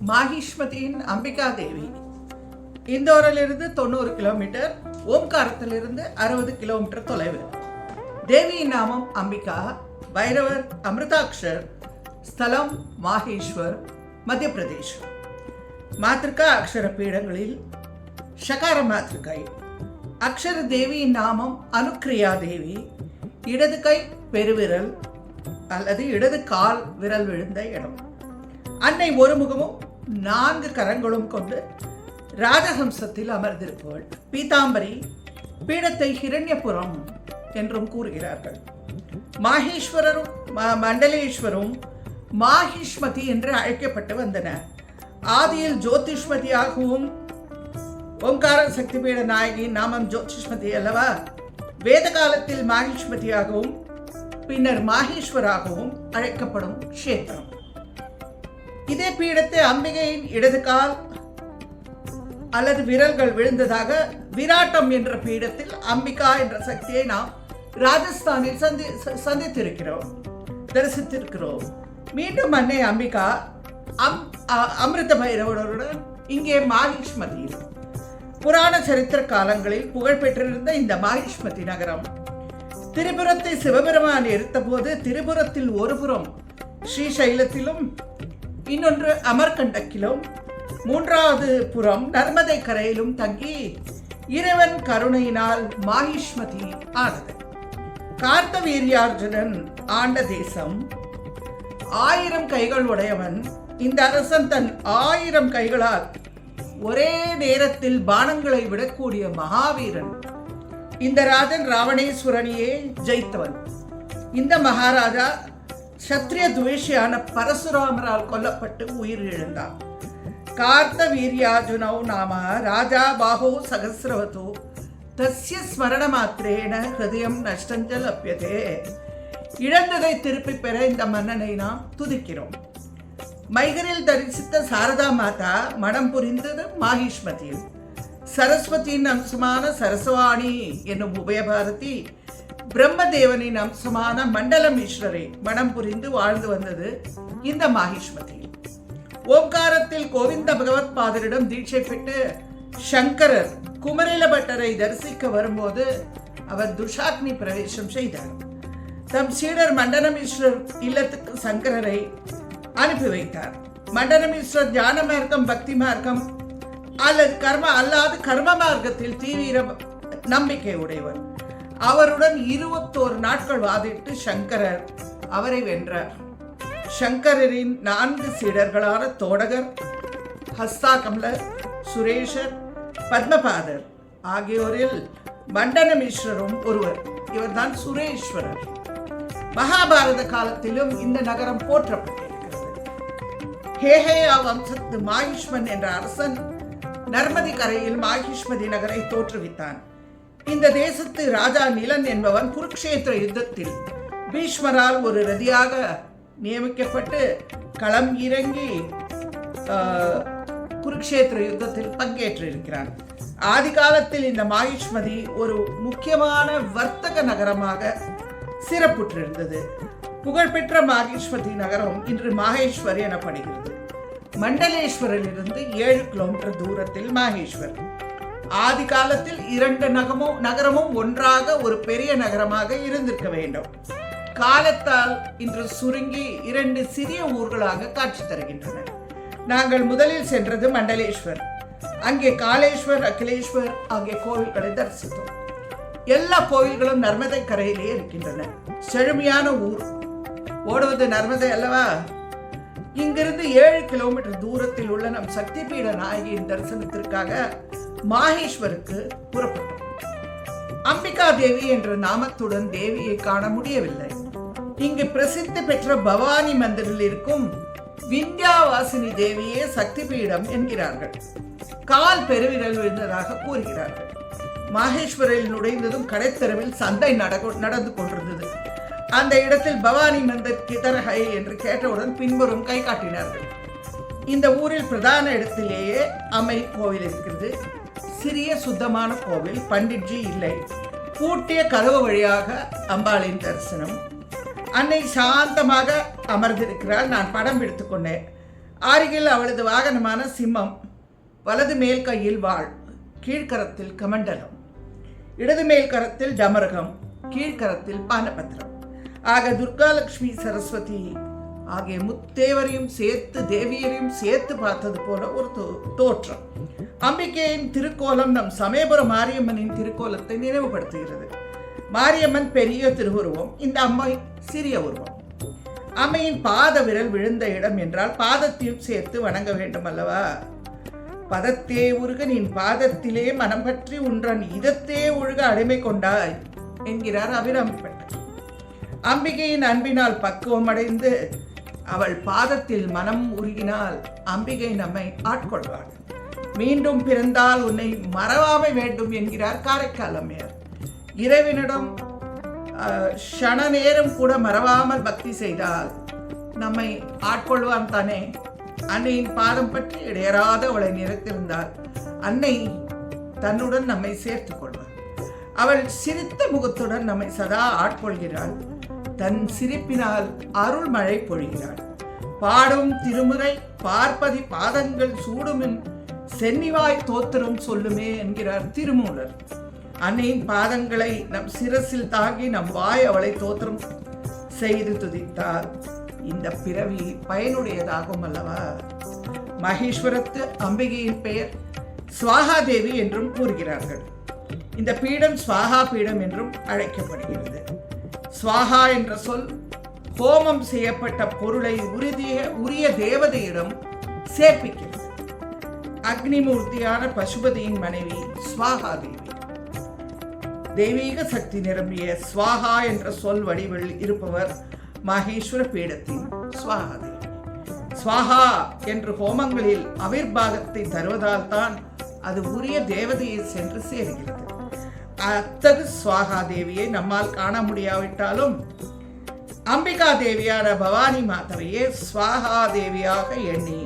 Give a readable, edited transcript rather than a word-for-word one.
மாஹிஷ்மதியின் அம்பிகா தேவி இந்தோரிலிருந்து 90 kilometre, ஓம்காரத்திலிருந்து 60 kilometre தொலைவில். தேவியின் நாமம் அம்பிகா, பைரவர் அமிர்தாக்ஷர், ஸ்தலம் மாஹேஸ்வர், மத்திய பிரதேஷ். மாத்திருக்கா அக்ஷர பீடங்களில் ஷகார மாத்திருக்கை. அக்ஷர தேவியின் நாமம் அனுக்கிரியா தேவி. இடது கை பெருவிரல் அல்லது இடது கால் விரல் விழுந்த இடம். அன்னை ஒரு முகமும் 4 கரங்களும் கொண்டு ராஜஹம்சத்தில் அமர்ந்திருப்பவள். பீதாம்பரி. பீடத்தை ஹிரண்யபுரம் என்றும் கூறுகிறார்கள். மாஹேஸ்வரரும் மண்டலேஸ்வரும் மாஹிஷ்மதி என்று அழைக்கப்பட்டு வந்தனர். ஆதியில் ஜோதிஷ்மதியாகவும், ஓம்கார சக்தி பீட நாயகியின் நாமம் ஜோதிஷ்மதி அல்லவா, வேத காலத்தில் மாஹிஷ்மதியாகவும் பின்னர் மாஹேஸ்வராகவும் அழைக்கப்படும் க்ஷேத்திரம். இதே பீடத்தை அம்பிகையின் இடது கால் அல்லது விரல்கள் விழுந்ததாக விராட்டம் என்ற பீடத்தில் அம்பிகா என்ற சக்தியை நாம் ராஜஸ்தானில் சந்தித்திருக்கிறோம், தரிசித்திருக்கிறோம். மீண்டும் அன்னை அம்பிகா அமிர்த பைரவருடன் இங்கே மாஹிஷ்மதியில். புராண சரித்திர காலங்களில் புகழ்பெற்றிருந்த இந்த மாஹிஷ்மதி நகரம் திரிபுரத்தை சிவபெருமான் எரித்த போது திரிபுரத்தில் ஒரு புறம் ஸ்ரீசைலத்திலும் இன்னொன்று அமர்கண்டக்கிலும் 3வது புறம் நர்மதை கரையிலும் தங்கி இறைவன் கருணையினால் மாஹிஷ்மதி ஆனது. கார்த்தவீர்யார்ஜுனன் ஆண்ட தேசம். 1000 கைகள் உடையவன் இந்த அரசன். தன் 1000 கைகளால் ஒரே நேரத்தில் பானங்களை விடக்கூடிய மகாவீரன். இந்த ராஜன் ராவணேஸ்வரனையே ஜெயித்தவன். இந்த மகாராஜா சத்திரிய துவேஷியான பரசுராமரால் கொல்லப்பட்டு உயிரிழந்தார். கார்த்த வீரியார்ஜுனோ நாம ராஜா பாஹோ சகசிரவதோ தஸ்ய ஸ்மரண மாத்திரேன ஹிருதயம் நஷ்டஞ்ச லப்யதே. இழந்ததை திருப்பி பெற இந்த மன்னனை நாம் துதிக்கிறோம். மைகரில் தரிசித்த சாரதா மாதா மனம் புரிந்தது மாஹிஷ்மதியில். சரஸ்வதியின் அம்சமான சரஸ்வாணி என்னும் உபயபாரதி பிரம்மதேவனின் அம்சமான மண்டலமீஸ்வரை மனம் புரிந்து வாழ்ந்து வந்தது இந்த மாஹிஷ்மதியில். ஓம்காரத்தில் கோவிந்த பகவத் பாதரிடம் தீட்சை பெற்று சங்கரர் குமரில பட்டரை தரிசிக்க வரும்போது அவர் துஷாக்னி பிரவேசம் செய்தார். தம் சீடர் மண்டலமீஸ்வர் இல்லத்துக்கு சங்கரரை அனுப்பி வைத்தார். மண்டலமீஸ்வர் ஞான மார்க்கம், பக்தி மார்க்கம் அல்லது கர்ம மார்க்கத்தில் தீவிர நம்பிக்கை உடையவர். அவருடன் 21 நாட்கள் வாதிட்டு சங்கரர் அவரை வென்றார். சங்கரரின் 4 சீடர்களான தோடகர், ஹஸ்தாகமலர், சுரேஷர், பத்மபாதர் ஆகியோரில் மண்டலமீஸ்வரும் ஒருவர். இவர்தான் சுரேஸ்வரர். மகாபாரத காலத்திலும் இந்த நகரம் போற்றப்பட்டிருக்கிறது. ஹேஹேயா வம்சத்து மாஹிஷ்மன் என்ற அரசன் நர்மதி கரையில் மாஹிஷ்மதி நகரை தோற்றுவித்தான். இந்த தேசத்து ராஜா நிலன் என்பவன் குருக்ஷேத்திர யுத்தத்தில் பீஷ்மரால் ஒரு ரதியாக நியமிக்கப்பட்டு களம் இறங்கி குருக்ஷேத்திர யுத்தத்தில் பங்கேற்றிருக்கிறான். ஆதி காலத்தில் இந்த மாஹிஷ்மதி ஒரு முக்கியமான வர்த்தக நகரமாக சிறப்புற்றிருந்தது. புகழ்பெற்ற மாஹிஷ்மதி நகரம் இன்று மாஹேஸ்வர் எனப்படுகிறது. மண்டலேஸ்வரிலிருந்து 7 கிலோமீட்டர் தூரத்தில் மாஹேஸ்வர். ஆதி காலத்தில் 2 நகரமும் ஒன்றாக ஒரு பெரிய நகரமாக இருந்திருக்க வேண்டும். காலத்தால் இன்று சுருங்கி 2 சிறிய ஊர்களாக காட்சி தருகின்றன. நாங்கள் முதலில் சென்றது மண்டலேஸ்வர். அங்கே காலேஸ்வர், அகிலேஸ்வர் ஆகிய கோவில்களை தரிசித்தோம். எல்லா கோவில்களும் நர்மதை கரையிலே இருக்கின்றன. செழுமையான ஊர். ஓடுவது நர்மதை அல்லவா. இங்கிருந்து 7 கிலோமீட்டர் தூரத்தில் உள்ள நம் சக்தி பீட நாயகியின் தரிசனத்திற்காக மாஹேஸ்வருக்கு புறப்பட்டோம். அம்பிகா தேவி என்ற நாமத்துடன் தேவியை காண முடியவில்லை. இங்கு பிரசித்தி பெற்ற பவானி மந்திரில் இருக்கும் விந்தியாவாசினி தேவியே சக்தி பீடம் என்கிறார்கள். கால் பெருவிரல் விழுந்ததாக கூறுகிறார்கள். மாஹேஸ்வரில் நுழைந்ததும் கடைத்தெருவில் சந்தை நடந்து கொண்டிருந்தது. அந்த இடத்தில் பவானி மந்திர் கிதரஹை என்று கேட்டவுடன் பின்புறம் கை காட்டினார்கள். இந்த ஊரில் பிரதான இடத்திலேயே அம்மை கோவில் இருக்கிறது. சிறிய சுத்தமான கோவில். பண்டிட்ஜி இல்லை. பூட்டிய கதவு வழியாக அம்பாளின் தரிசனம். அன்னை சாந்தமாக அமர்ந்திருக்கிறாள். நான் படம் எடுத்துக்கொண்டேன். அருகில் அவளது வாகனமான சிம்மம், வலது மேல் கையில் வாள், கீழ்கரத்தில் கமண்டலம், இடது மேல் கரத்தில் டமரகம், கீழ்கரத்தில் பானபத்திரம். ஆக துர்காலட்சுமி சரஸ்வதி ஆகிய முத்தேவரையும் சேர்த்து தேவியரையும் சேர்த்து பார்த்தது போல ஒரு தோற்றம். அம்பிகையின் திருக்கோலம் நம் சமயபுரம் மாரியம்மனின் திருக்கோலத்தை நினைவுபடுத்துகிறது. மாரியம்மன் பெரிய திருவுருவம், இந்த அம்மை சிறிய உருவம். அம்மையின் பாத விரல் விழுந்த இடம் என்றால் பாதத்தையும் சேர்த்து வணங்க வேண்டும் அல்லவா? பதத்தே உருக நின் பாதத்திலே மனம் பற்றி உன்றன் இதத்தே ஒழுக அடிமை கொண்டாய் என்கிறார் அபிராமிப்பட்டர். அம்பிகையின் அன்பினால் பக்குவம் அடைந்து அவள் பாதத்தில் மனம் உருகினால் அம்பிகை நம்மை ஆட்கொள்வாள். மீண்டும் பிறந்தால் உன்னை மறவாமை வேண்டும் என்கிறார் காரைக்கால் அம்மையார். இறைவனிடம் க்ஷண நேரம் கூட மறவாமல் பக்தி செய்தால் நம்மை ஆட்கொள்வான் தானே. அன்னையின் பாதம் பற்றி இடையறாத அவளை நினைத்திருந்தால் அன்னை தன்னுடன் நம்மை சேர்த்துக் கொள்வாள். அவள் சிரித்த முகத்துடன் நம்மை சதா ஆட்கொள்கிறாள். தன் சிரிப்பினால் அருள் மழை பொழிகிறாள். பாடும் திருமுறை பார்ப்பதி பாதங்கள் சூடுமின் சென்னிவாய் தோத்திரம் சொல்லுமே என்கிறார் திருமூலர். அன்னையின் பாதங்களை நம் சிரசில் தாங்கி நம் வாய் அவளை தோத்திரம் செய்து துதித்தால் இந்த பிறவி பயனுடையதாகும் அல்லவா? மகேஸ்வரத்து அம்பிகையின் பெயர் ஸ்வாகா தேவி என்றும் கூறுகிறார்கள். இந்த பீடம் ஸ்வாகா பீடம் என்றும் அழைக்கப்படுகிறது. ஸ்வாகா என்ற சொல் ஹோமம் செய்யப்பட்ட பொருளை உரிய தேவதையிடம் சேர்ப்பிக்கிறது. அக்னிமூர்த்தியான பசுபதியின் மனைவி ஸ்வாகா தேவி. தெய்வீக சக்தி நிரம்பிய ஸ்வாகா என்ற சொல் வடிவில் இருப்பவர் மகேஸ்வர பீடத்தின் ஸ்வாகா தேவி. ஸ்வாகா என்று ஹோமங்களில் அவிர்பாகத்தை தருவதால் தான் அது உரிய தேவதையை சென்று சேருகிறது. அத்தகு ஸ்வாகா தேவியை நம்மால் காண முடியாவிட்டாலும் அம்பிகா தேவியான பவானி மாதவையே ஸ்வாகா தேவியாக எண்ணி